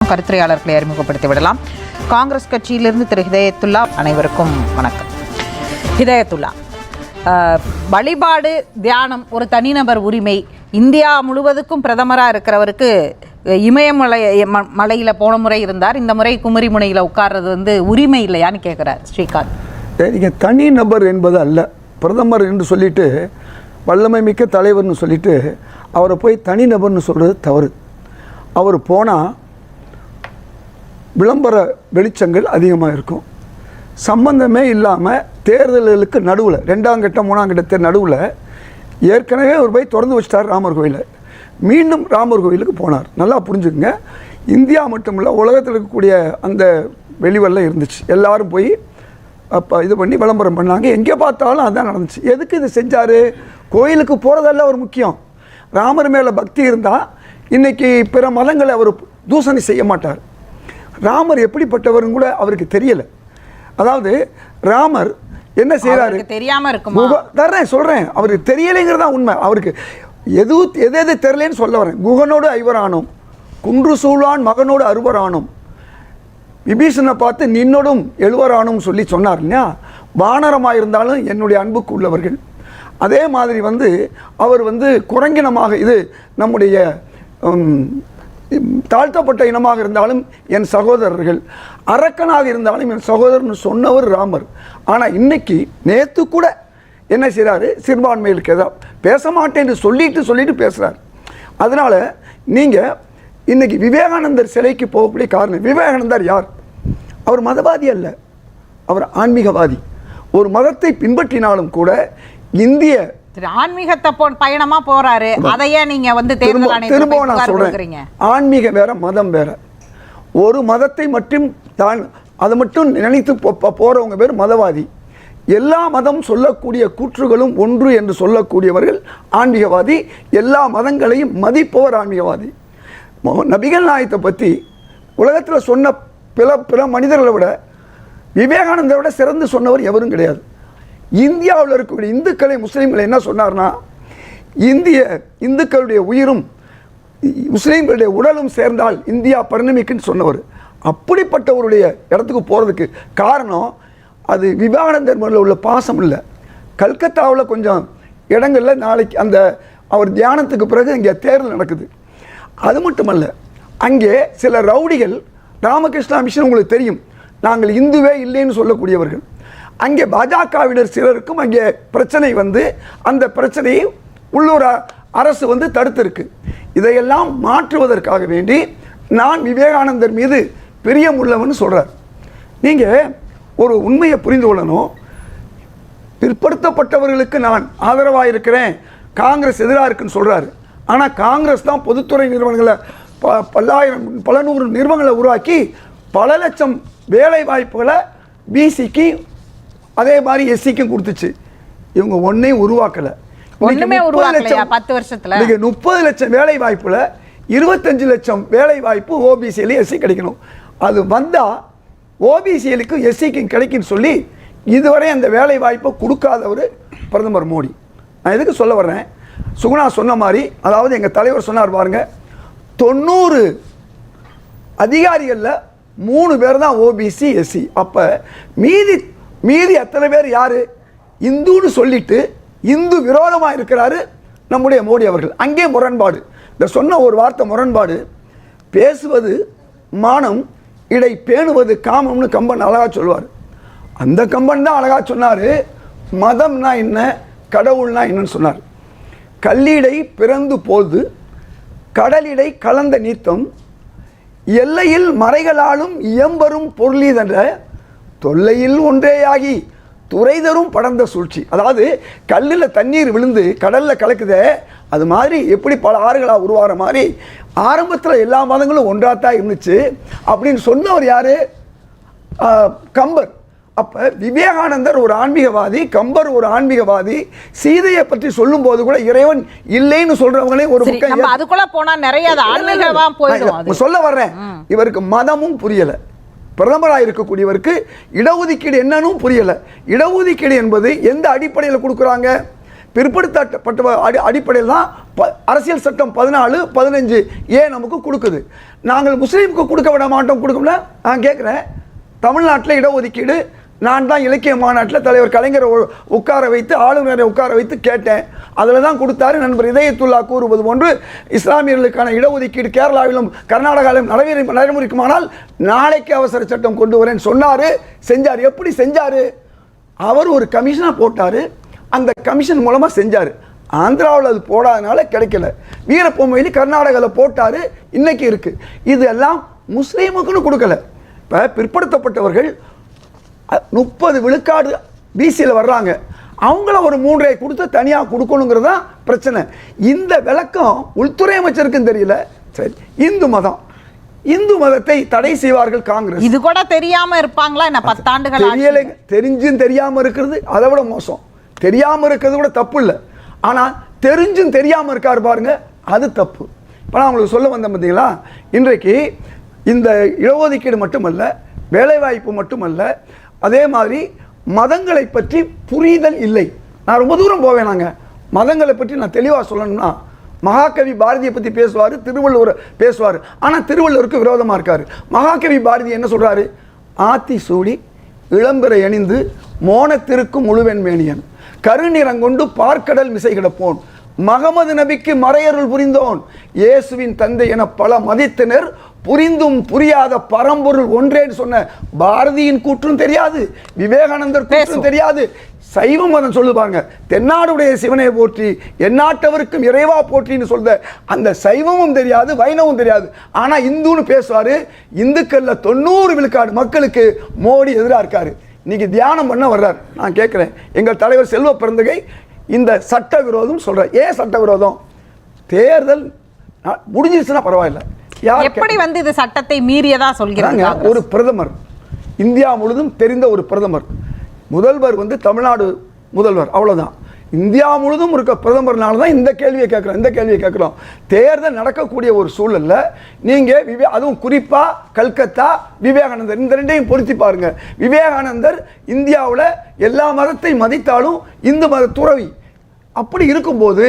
கருத்துரையாளர்களை அறிமுகப்படுத்தி விடலாம். காங்கிரஸ் கட்சியிலிருந்து திரு ஹிதாயத்துல்லா. அனைவருக்கும் வணக்கம். ஹிதாயத்துல்லா, வழிபாடு தியானம் ஒரு தனிநபர் உரிமை. இந்தியா முழுவதுக்கும் பிரதமராக இருக்கிறவருக்கு மலையில் போன முறை இருந்தார், இந்த முறை குமரி முனையில் உட்கார்றது உரிமை இல்லையான்னு கேட்குறார் ஸ்ரீகாந்த். நீங்கள் தனிநபர் என்பது அல்ல, பிரதமர் என்று சொல்லிட்டு வல்லமை மிக்க தலைவர்னு சொல்லிட்டு அவரை போய் தனிநபர்னு சொல்கிறது தவறு. அவர் போனால் விளம்பர வெளிச்சங்கள் அதிகமாக இருக்கும். சம்பந்தமே இல்லாமல் தேர்தல்களுக்கு நடுவில் 2ஆம் கட்ட 3ஆம் கட்ட நடுவில் ஏற்கனவே அவர் போய் திறந்து வச்சிட்டார் ராமர் கோயிலை. மீண்டும் ராமர் கோயிலுக்கு போனார். நல்லா புரிஞ்சுக்குங்க, இந்தியா மட்டுமில்லை உலகத்தில் இருக்கக்கூடிய அந்த வெளிவெல்லாம் இருந்துச்சு. எல்லாரும் போய் அப்போ இது பண்ணி விளம்பரம் பண்ணாங்க. எங்கே பார்த்தாலும் அதுதான் நடந்துச்சு. எதுக்கு இது செஞ்சார்? கோயிலுக்கு போகிறதல்ல அவர் முக்கியம். ராமர் மேலே பக்தி இருந்தால் இன்றைக்கி பிற மதங்களை அவர் தூசணை செய்ய மாட்டார். ராமர் எப்படிப்பட்டவரும் கூட அவருக்கு தெரியலை. அதாவது ராமர் என்ன செய்கிறாரு தெரியாமல் இருக்குமா? தர்றேன் சொல்கிறேன், அவருக்கு தெரியலைங்கிறது தான் உண்மை. அவருக்கு எது தெரியலேன்னு சொல்ல வரேன். குகனோடு ஐவரானோம், குன்று சூழான் மகனோடு அறுவரானோம், விபீஷனை பார்த்து நின்னோடும் எழுவரானும் சொல்லி சொன்னார் இல்லையா? வானரமாக இருந்தாலும் என்னுடைய அன்புக்கு உள்ளவர்கள். அதே மாதிரி அவர் குரங்கினமாக, இது நம்முடைய தாழ்த்தப்பட்ட இனமாக இருந்தாலும் என் சகோதரர்கள், அரக்கனாக இருந்தாலும் என் சகோதரர்னு சொன்னவர் ராமர். ஆனால் இன்னைக்கு நேற்று கூட என்ன செய்கிறாரு? சிறுபான்மைகளுக்கு ஏதாவது பேச மாட்டேன்னு சொல்லிட்டு பேசுகிறார். அதனால் நீங்கள் இன்றைக்கி விவேகானந்தர் சிலைக்கு போகக்கூடிய காரணம், விவேகானந்தர் யார்? அவர் மதவாதி அல்ல, அவர் ஆன்மீகவாதி. ஒரு மதத்தை பின்பற்றினாலும் கூட இந்திய ஆன்மீகத்தை பயணமா போறாரு. அதையே நீங்க திரும்ப நான் சொல்றேன், ஆன்மீகம் வேற மதம் வேற. ஒரு மதத்தை மட்டும் தான் அதை மட்டும் நினைத்து போறவங்க பேர் மதவாதி. எல்லா மதம் சொல்லக்கூடிய கூற்றுகளும் ஒன்று என்று சொல்லக்கூடியவர்கள் ஆன்மீகவாதி. எல்லா மதங்களையும் மதிப்பவர் ஆன்மீகவாதி. நபிகள் நாயகத்தை பற்றி உலகத்தில் சொன்ன பிற மனிதர்களை விட விவேகானந்தரை விட சிறந்து சொன்னவர் எவரும் கிடையாது. இந்தியாவில் இருக்கக்கூடிய இந்துக்களை முஸ்லீம்களை என்ன சொன்னார்னா, இந்துக்களுடைய உயிரும் முஸ்லீம்களுடைய உடலும் சேர்ந்தால் இந்தியா பரிணமிக்குன்னு சொன்னவர். அப்படிப்பட்டவருடைய இடத்துக்கு போகிறதுக்கு காரணம் அது விவேகானந்தர் மேலே உள்ள பாசம் இல்லை. கல்கத்தாவில் கொஞ்சம் இடங்களில் நாளைக்கு அந்த அவர் தியானத்துக்கு பிறகு இங்கே தேர்தல் நடக்குது. அது மட்டுமல்ல, அங்கே சில ரவுடிகள், ராமகிருஷ்ணா மிஷன் உங்களுக்கு தெரியும், நாங்கள் இந்துவே இல்லைன்னு சொல்லக்கூடியவர்கள். அங்கே பாஜகவினர் சிலருக்கும் அங்கே பிரச்சனை அந்த பிரச்சனையை உள்ளூர் அரசு தடுத்திருக்கு. இதையெல்லாம் மாற்றுவதற்காக வேண்டி நான் விவேகானந்தர் மீது பிரியமுள்ளவன் சொல்கிறார். நீங்கள் ஒரு உண்மையை புரிந்து கொள்ளணும். பிற்படுத்தப்பட்டவர்களுக்கு நான் ஆதரவாக இருக்கிறேன், காங்கிரஸ் எதிராக இருக்குன்னு சொல்கிறாரு. ஆனால் காங்கிரஸ் தான் பொதுத்துறை நிறுவனங்களை பல நூறு நிறுவனங்களை உருவாக்கி பல லட்சம் வேலை வாய்ப்புகளை பிசிக்கு அதே மாதிரி எஸ்சிக்கும் கொடுத்துச்சு. இவங்க ஒன்றையும் உருவாக்கலை. 10 வருஷத்துல 30 லட்சம் வேலை வாய்ப்புல 25 லட்சம் வேலை வாய்ப்பு ஓபிசியில எஸ்சி கிடைக்கணும். அது வந்தால் ஓபிசியலுக்கும் எஸ்சிக்கும் கிடைக்குன்னு சொல்லி இதுவரை அந்த வேலை வாய்ப்பை கொடுக்காதவர் பிரதமர் மோடி. நான் எதுக்கு சொல்ல வர்றேன்? சுகுணா சொன்ன மாதிரி, அதாவது எங்கள் தலைவர் சொன்னார் பாருங்க, 90 அதிகாரிகளில் 3 பேர் தான் ஓபிசி எஸ்சி. அப்போ மீதி எத்தனை பேர் யார்? இந்துன்னு சொல்லிட்டு இந்து விரோதமாக இருக்கிறாரு நம்முடைய மோடி அவர்கள். அங்கே முரண்பாடு. இந்த சொன்ன ஒரு வார்த்தை முரண்பாடு. பேசுவது மானம், இடை பேணுவது காமம்னு கம்பன் அழகாக சொல்வார். அந்த கம்பன் தான் அழகாக சொன்னார், மதம்னா என்ன, கடவுள்னா என்னன்னு சொன்னார். கல்லிடை பிறந்து போது கடலிடை கலந்த நீத்தம், எல்லையில் மறைகளாலும் இயம்பரும் பொருளீதென்ற தொல்லையில் ஒன்றேயாகி துறைதரும் படர்ந்த சூழ்ச்சி. அதாவது கல்லில் தண்ணீர் விழுந்து கடலில் கலக்குதே, அது மாதிரி எப்படி பல ஆறுகளாக உருவாகிற மாதிரி ஆரம்பத்தில் எல்லா மதங்களும் ஒன்றாத்தான் இருந்துச்சு அப்படின்னு சொன்னவர் யார்? கம்பர். அப்போ விவேகானந்தர் ஒரு ஆன்மீகவாதி, கம்பர் ஒரு ஆன்மீகவாதி. சீதையை பற்றி சொல்லும் போது கூட இறைவன் இல்லைன்னு சொல்றவங்களே ஒரு அதுக்குள்ள போனா நிறைய சொல்ல வர்றேன். இவருக்கு மதமும் புரியல, பிரதமராக இருக்கக்கூடியவருக்கு இடஒதுக்கீடு என்னன்னு புரியல. இடஒதுக்கீடு என்பது எந்த அடிப்படையில் கொடுக்குறாங்க? பிற்படுத்தப்பட்ட அடிப்படையில் தான் அரசியல் சட்டம் 14, 15 ஏன் நமக்கு கொடுக்குது. நாங்கள் முஸ்லீமுக்கு கொடுக்க விட மாட்டோம், கொடுக்கல. நான் கேட்குறேன், தமிழ்நாட்டில் இடஒதுக்கீடு நான் தான் இலக்கிய மாநாட்டில் தலைவர் கலைஞரை உட்கார வைத்து ஆளுநரை உட்கார வைத்து கேட்டேன். அதில் தான் கொடுத்தாரு. நண்பர் இதயத்துல்லா கூறுவது போன்று இஸ்லாமியர்களுக்கான இடஒதுக்கீடு கேரளாவிலும் கர்நாடகாவிலும் நடைமுறைக்குமானால் நாளைக்கு அவசர சட்டம் கொண்டு வரேன்னு சொன்னார், செஞ்சார். எப்படி செஞ்சார்? அவர் ஒரு கமிஷனாக போட்டார், அந்த கமிஷன் மூலமாக செஞ்சார். ஆந்திராவில் அது போடாதனால கிடைக்கல. வீரப்பொம்மையில் கர்நாடகாவில் போட்டார், இன்னைக்கு இருக்குது. இது எல்லாம் முஸ்லீமுக்குன்னு கொடுக்கல. இப்போ பிற்படுத்தப்பட்டவர்கள் 30 விழுக்காடு பிசியில் வர்றாங்க, அவங்கள ஒரு 3 கொடுத்து தனியாக கொடுக்கணுங்கிறதா பிரச்சனை. இந்த விளக்கம் உள்துறை அமைச்சருக்கும் தெரியல. சரி, இந்து மதத்தை தடை செய்வார்கள் காங்கிரஸ். இது கூட தெரியாம இருப்பாங்களா? என்ன 10 ஆண்டுகள் தெரியல. தெரிஞ்சும் தெரியாம இருக்கிறது அதை விட மோசம். தெரியாம இருக்கிறது கூட தப்பு இல்லை, ஆனா தெரிஞ்சும் தெரியாம இருக்காரு பாருங்க, அது தப்பு. இப்போ நான் உங்களுக்கு சொல்ல வந்தேன் பார்த்தீங்களா, இன்றைக்கு இந்த இடஒதுக்கீடு மட்டுமல்ல, வேலைவாய்ப்பு மட்டுமல்ல, அதே மாதிரி மதங்களை பற்றி புரிதல் இல்லை. நான் ரொம்ப தூரம் போவேன். நாங்கள் மதங்களை பற்றி நான் தெளிவாக சொல்லணும்னா, மகாகவி பாரதியை பற்றி பேசுவார், திருவள்ளுவர் பேசுவார். ஆனால் திருவள்ளுவருக்கு விரோதமாக இருக்கார். மகாகவி பாரதி என்ன சொல்கிறாரு? ஆத்தி சூடி இளம்பிறை அணிந்து மோனத்திருக்கும் முழுவெண் மேனியன் கருநிறங்கொண்டு பார்க்கடல் மிசை கிடப்போன் மகமது நபிக்கு மறையருள் புரிந்தோன் இயேசுவின் தந்தை என பல மதித்தினர் புரிந்தும் புரியாத பரம்பொருள் ஒன்றேன்னு சொன்ன பாரதியின் கூற்றும் தெரியாது, விவேகானந்தர் கூற்றும் தெரியாது. சைவ மதம் சொல்லுவாங்க, தென்னாடுடைய சிவனை போற்றி எந்நாட்டவருக்கும் இறைவா போற்றின்னு சொல்ற அந்த சைவமும் தெரியாது, வைணவம் தெரியாது. ஆனால் இந்துன்னு பேசுவார். இந்துக்கள்ல 90 விழுக்காடு மக்களுக்கு மோடி எதிராக இருக்காரு. இன்னைக்கு தியானம் பண்ண வர்றார். நான் கேட்குறேன், எங்கள் தலைவர் செல்வ பிறந்தகை இந்த சட்ட விரோதம் சொல்கிறார். ஏன் சட்ட விரோதம்? தேர்தல் முடிஞ்சிருச்சுன்னா பரவாயில்ல. எப்படி இது சட்டத்தை மீறியதா சொல்கிறாங்க? ஒரு பிரதமர், இந்தியா முழுதும் தெரிந்த ஒரு பிரதமர், முதல்வர் தமிழ்நாடு முதல்வர், அவ்வளோதான். இந்தியா முழுதும் இருக்க பிரதமர்னால தான் இந்த கேள்வியை கேட்குறோம். தேர்தல் நடக்கக்கூடிய ஒரு சூழல்ல நீங்கள் அதுவும் குறிப்பாக கல்கத்தா விவேகானந்தர் இந்த ரெண்டையும் பொருத்தி பாருங்க. விவேகானந்தர் இந்தியாவில் எல்லா மதத்தையும் மதித்தாலும் இந்து மத துறவி. அப்படி இருக்கும்போது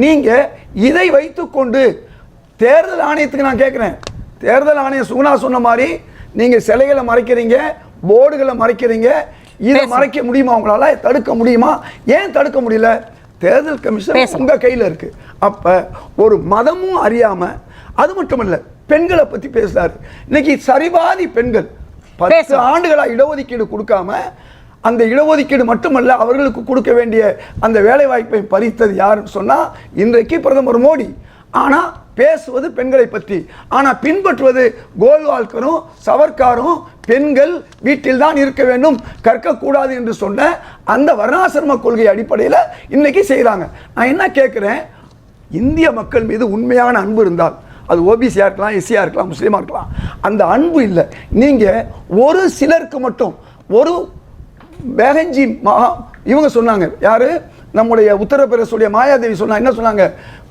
நீங்கள் இதை வைத்துக்கொண்டு தேர்தல் ஆணையத்துக்கு நான் கேட்குறேன், தேர்தல் ஆணையம் சுகுணா சொன்ன மாதிரி நீங்கள் சிலைகளை மறைக்கிறீங்க, போர்டுகளை மறைக்கிறீங்க, இதை மறைக்க முடியுமா? உங்களால தடுக்க முடியுமா? ஏன் தடுக்க முடியல? தேர்தல் கமிஷன் உங்க கையில் இருக்கு. அப்ப ஒரு மதமும் அறியாம, அது மட்டுமல்ல, பெண்களை பத்தி பேசுறாரு. இன்னைக்கு சரிபாதி பெண்கள் 10 ஆண்டுகளா இடஒதுக்கீடு கொடுக்காம, அந்த இடஒதுக்கீடு மட்டுமல்ல அவர்களுக்கு கொடுக்க வேண்டிய அந்த வேலை வாய்ப்பை பறித்தது யாருன்னு சொன்னா இன்றைக்கு பிரதமர் மோடி. ஆனா பேசுவது பெண்களை பற்றி, ஆனா பின்பற்றுவது கோல்வால்கரும் சவர்காரும் பெண்கள் வீட்டில் தான் இருக்க வேண்டும், கற்கக்கூடாது என்று சொன்ன அந்த வர்ணாசிரம கொள்கை அடிப்படையில் இன்னைக்கு செய்கிறாங்க. நான் என்ன கேட்குறேன், இந்திய மக்கள் மீது உண்மையான அன்பு இருந்தால், அது ஓபிசியாக இருக்கலாம், எஸ்சியாக இருக்கலாம், முஸ்லீமாக இருக்கலாம், அந்த அன்பு இல்லை. நீங்கள் ஒரு சிலருக்கு மட்டும், ஒரு பேகஞ்சி இவங்க சொன்னாங்க, யாரு, நம்முடைய உத்தரப்பிரதேச மாயாதேவி சொன்னாங்க. என்ன சொன்னாங்க?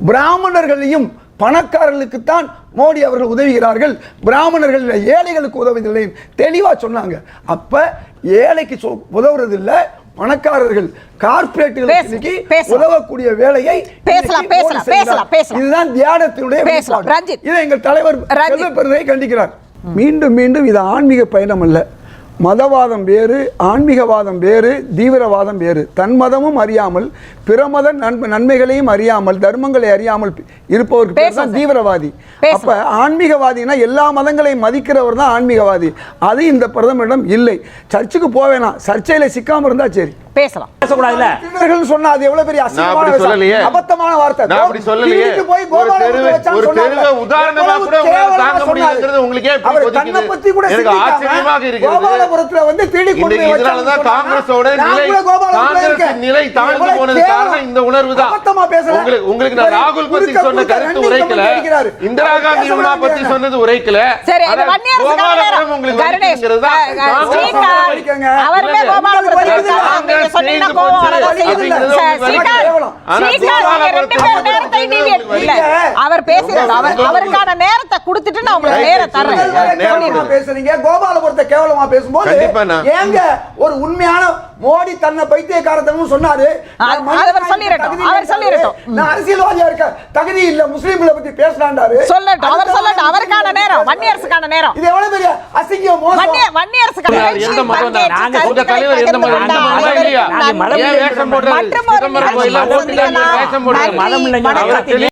பிராமணர்களையும் பணக்காரர்களுக்குத்தான் மோடி அவர்கள் உதவுகிறார்கள், பிராமணர்கள் ஏழைகளுக்கு உதவுவதில்லை தெளிவாக சொன்னாங்க. அப்ப ஏழைக்கு உதவுறது இல்லை, பணக்காரர்கள் கார்பரேட்டுகளுக்கு உதவக்கூடிய வேலையை இதுதான் தியானத்தினுடைய. இதை எங்கள் தலைவர் செல்வ பெருந்தகை கண்டிக்கிறார். மீண்டும் மீண்டும் இது ஆன்மீக பயணம் அல்ல. மதவாதம் வேறு, ஆன்மீகவாதம் வேறு, தீவிரவாதம் வேறு. தன் மதமும் அறியாமல், பிற மத நன்மைகளையும் அறியாமல், தர்மங்களை அறியாமல் இருப்பவருக்கு பேர் தான் தீவிரவாதி. அப்ப ஆன்மீகவாதினா எல்லா மதங்களையும் மதிக்கிறவர் தான் ஆன்மீகவாதி. அது இந்த பிரதமரிடம் இல்லை. சர்ச்சுக்கு போவேனா, சர்ச்சையில சிக்காம இருந்தா சரி பேசலாம். பேசக்கூடாதுல சொன்னா அது எவ்வளவு பெரிய அபத்தமான வார்த்தை. தன்னை பத்தி கூட கோபாலபுரத்துல வந்து தேடி கொண்டு காங்கிரஸோட நிலை தாழ்ந்து போனது காரணம் இந்த உணர்வு தான். உங்களுக்கு நான் ராகுல் பத்தி சொன்ன கருத்து உரைக்கல, இந்திரா காந்தி பத்தி சொன்னது உரைக்கல. கோபாலபுரம் உங்களுக்கு அவர் பேசுறாரு, அவருக்கான நேரத்தை கொடுத்துட்டு நான் உங்களுக்கு நேரம் தரேன். பேசுறீங்க, கோபாலபுரத்தை கேவலமா பேசும்போது இருக்கும்போது கண்டிப்பாண்ணா. ஏங்க ஒரு உண்மையான மோடி தன்னை பைத்தியக்காரத்தனம்னு சொன்னாரு. அவர் சொல்லிரட்டும், அவர் சொல்லிரட்டும். நான் அரசியல்வாதியா இருக்க தகுதி இல்ல, முஸ்லிம்களை பத்தி பேசலாண்டாரு. சொல்லட்டும், அவர் சொல்லட்டும். அவருக்கான நேரம், வன்னியரசுக்கான நேரம். இது எவ்வளவு பெரிய அசிங்கம், மோசம். வன்னியரசுக்கான எந்த மதம் உங்க தலைவர் எந்த மதம் இல்லையா? ஏன் வேஷம் போடுறாரு? சிதம்பரம் கோயில்ல ஓட்டுல வேஷம் போடுறாரு.